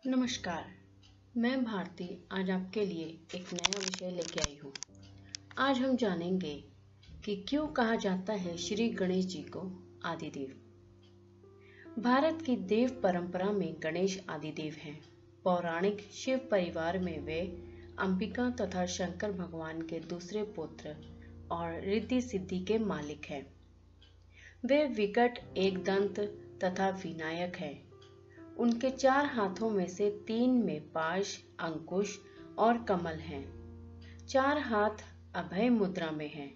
नमस्कार, मैं भारती आज आपके लिए एक नया विषय लेके आई हूँ। आज हम जानेंगे कि क्यों कहा जाता है श्री गणेश जी को आदिदेव। भारत की देव परंपरा में गणेश आदिदेव हैं। पौराणिक शिव परिवार में वे अंबिका तथा शंकर भगवान के दूसरे पुत्र और रिद्धि सिद्धि के मालिक हैं। वे विकट एकदंत तथा विनायक हैं। उनके 4 हाथों में से 3 में पाश, अंकुश और कमल हैं। 4 हाथ अभय मुद्रा में हैं।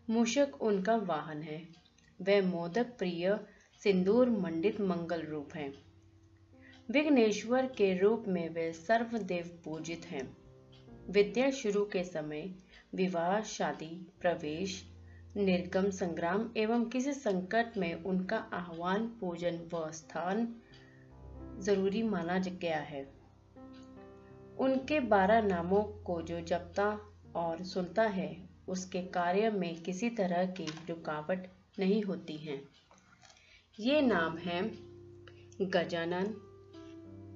मूषक उनका वाहन है। वे मोदक प्रिय सिंदूर मंडित मंगल रूप हैं। विघ्नेश्वर के रूप में वे सर्वदेव पूजित हैं। विद्या शुरू के समय विवाह, शादी, प्रवेश, निर्गम, संग्राम एवं किसी संकट में उनका आह्वान, पूजन व स्थान जरूरी माना गया है। उनके 12 नामों को जो जपता और सुनता है उसके कार्य में किसी तरह की रुकावट नहीं होती है। ये नाम हैं गजानन,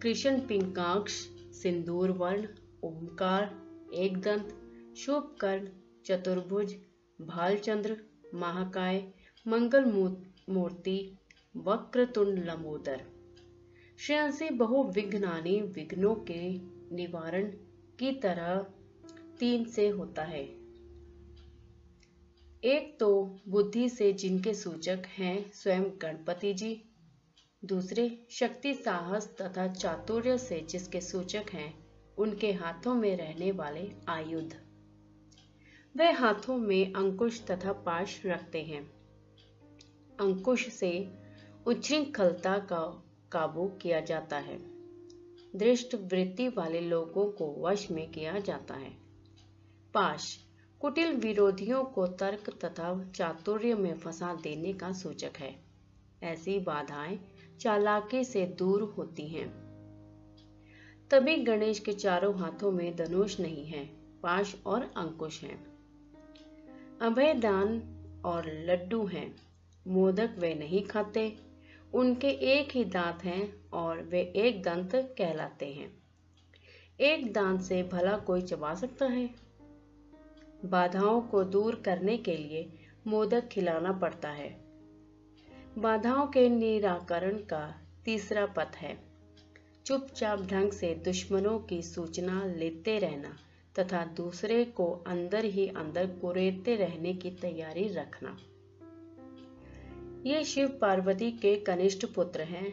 कृष्ण पिंगाक्ष, सिंदूर वर्ण, ओमकार, एकदंत, शुभकर्ण, चतुर्भुज, भालचंद्र, महाकाय, मंगल मूर्ति, वक्रतुंड लंबोदर। श्रेयसी बहुविघ्नानि विघ्नों के निवारण की तरह 3 से होता है। एक तो बुद्धि से जिनके सूचक हैं स्वयं गणपति जी, दूसरे शक्ति, साहस तथा चातुर्य से जिसके सूचक हैं उनके हाथों में रहने वाले आयुध। वे हाथों में अंकुश तथा पाश रखते हैं। अंकुश से उच्छृंखलता का काबू किया जाता है। दृष्ट वृत्ति वाले लोगों को वश में किया जाता है। पाश कुटिल विरोधियों को तर्क तथा चातुर्य में फंसा देने का सूचक है। ऐसी बाधाएं चालाकी से दूर होती हैं। तभी गणेश के चारों हाथों में धनुष नहीं है, पाश और अंकुश हैं। अभयदान और लड्डू हैं। मोदक वे नहीं खाते। उनके एक ही दांत हैं और वे एक दंत कहलाते हैं। एक दांत से भला कोई चबा सकता है? बाधाओं को दूर करने के लिए मोदक खिलाना पड़ता है। बाधाओं के निराकरण का तीसरा पथ है चुपचाप ढंग से दुश्मनों की सूचना लेते रहना तथा दूसरे को अंदर ही अंदर कुरेदते रहने की तैयारी रखना। ये शिव पार्वती के कनिष्ठ पुत्र हैं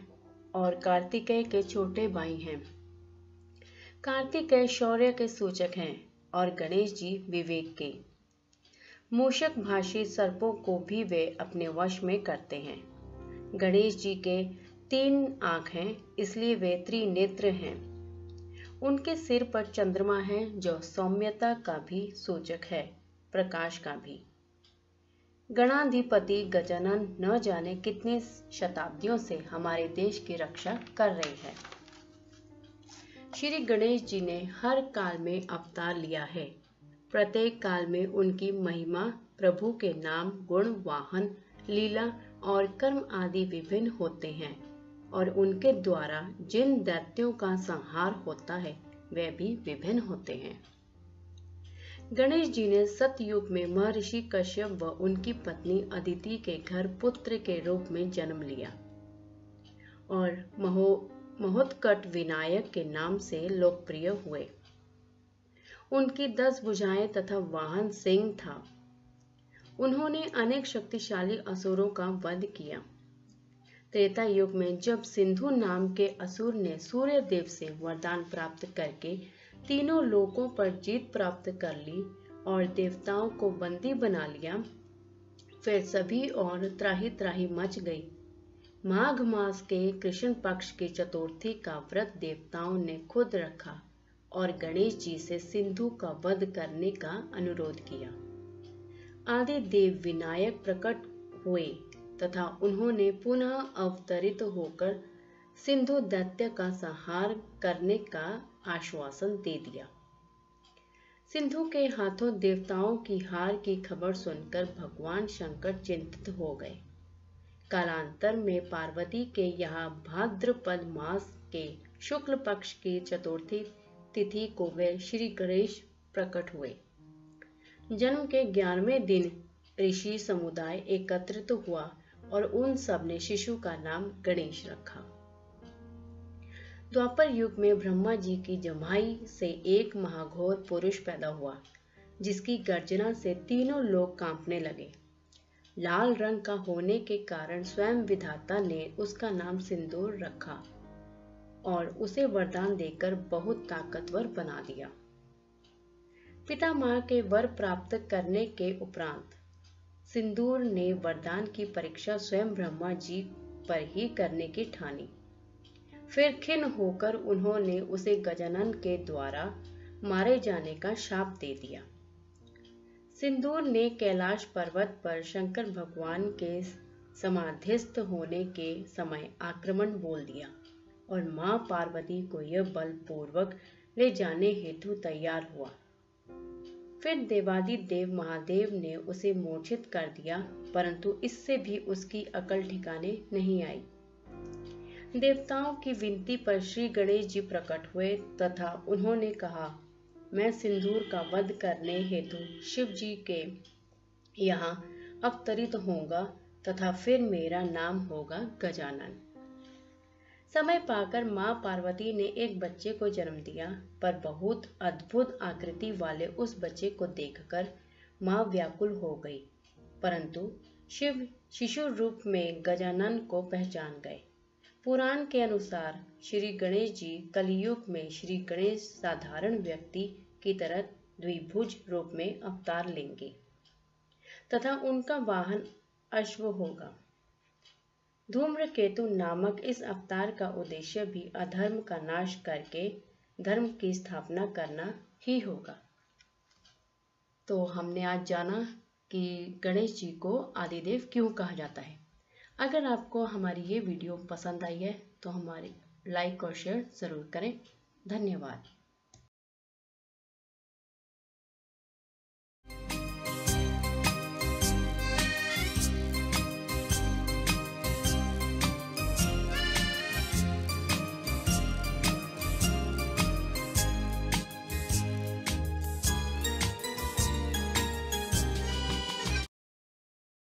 और कार्तिकेय के छोटे भाई हैं। कार्तिकेय शौर्य के सूचक हैं और गणेश जी विवेक के। मूषक भाषी सर्पों को भी वे अपने वश में करते हैं। गणेश जी के 3 आंख हैं, इसलिए वे त्रिनेत्र हैं। उनके सिर पर चंद्रमा है जो सौम्यता का भी सूचक है, प्रकाश का भी। गणाधिपति गजानन न जाने कितनी शताब्दियों से हमारे देश की रक्षा कर रहे हैं। श्री गणेश जी ने हर काल में अवतार लिया है। प्रत्येक काल में उनकी महिमा, प्रभु के नाम, गुण, वाहन, लीला और कर्म आदि विभिन्न होते हैं और उनके द्वारा जिन दैत्यों का संहार होता है वे भी विभिन्न होते हैं। गणेश जी ने सतयुग में महर्षि कश्यप व उनकी पत्नी अदिति के घर पुत्र के रूप में जन्म लिया और महोत्कट विनायक के नाम से लोकप्रिय हुए। उनकी 10 भुजाएं तथा वाहन सिंह था। उन्होंने अनेक शक्तिशाली असुरों का वध किया। त्रेता युग में जब सिंधु नाम के असुर ने सूर्य देव से वरदान प्राप्त करके तीनों लोकों पर जीत प्राप्त कर ली और देवताओं को बंदी बना लिया, फिर सभी और त्राही त्राही मच गई। माघ मास के कृष्ण पक्ष की चतुर्थी का व्रत देवताओं ने खुद रखा और गणेश जी से सिंधु का वध करने का अनुरोध किया। आदि देव विनायक प्रकट हुए तथा उन्होंने पुनः अवतरित होकर सिंधु दैत्य का संहार करने का आश्वासन दे दिया। सिंधु के हाथों देवताओं की हार की खबर सुनकर भगवान शंकर चिंतित हो गए। कालांतर में पार्वती के यहाँ भाद्रपद मास के शुक्ल पक्ष की चतुर्थी तिथि को वे श्री गणेश प्रकट हुए। जन्म के 11वें दिन ऋषि समुदाय एकत्रित हुआ और उन सब ने शिशु का नाम गणेश रखा। द्वापर युग में ब्रह्मा जी की जमाई से एक महाघोर पुरुष पैदा हुआ, जिसकी गर्जना से तीनों लोग कांपने लगे। लाल रंग का होने के कारण स्वयं विधाता ने उसका नाम सिंदूर रखा और उसे वरदान देकर बहुत ताकतवर बना दिया। पितामह के वर प्राप्त करने के उपरांत सिंदूर ने वरदान की परीक्षा स्वयं ब्रह्मा जी पर ही करने की ठानी। फिर खिन्न होकर उन्होंने उसे गजानन के द्वारा मारे जाने का शाप दे दिया। सिंदूर ने कैलाश पर्वत पर शंकर भगवान के समाधिस्थ होने के समय आक्रमण बोल दिया और मां पार्वती को यह बलपूर्वक ले जाने हेतु तैयार हुआ। फिर देवादिदेव महादेव ने उसे मूर्छित कर दिया, परंतु इससे भी उसकी अकल ठिकाने नहीं आई। देवताओं की विनती पर श्री गणेश जी प्रकट हुए तथा उन्होंने कहा, मैं सिंदूर का वध करने हेतु शिव जी के यहाँ अवतरित होऊंगा तथा फिर मेरा नाम होगा गजानन। समय पाकर मां पार्वती ने एक बच्चे को जन्म दिया, पर बहुत अद्भुत आकृति वाले उस बच्चे को देखकर मां व्याकुल हो गई, परंतु शिव शिशु रूप में गजानन को पहचान गए। पुराण के अनुसार श्री गणेश जी कलियुग में श्री गणेश साधारण व्यक्ति की तरह द्विभुज रूप में अवतार लेंगे तथा उनका वाहन अश्व होगा। धूम्रकेतु नामक इस अवतार का उद्देश्य भी अधर्म का नाश करके धर्म की स्थापना करना ही होगा। तो हमने आज जाना कि गणेश जी को आदिदेव क्यों कहा जाता है। अगर आपको हमारी ये वीडियो पसंद आई है तो हमारे लाइक और शेयर ज़रूर करें। धन्यवाद।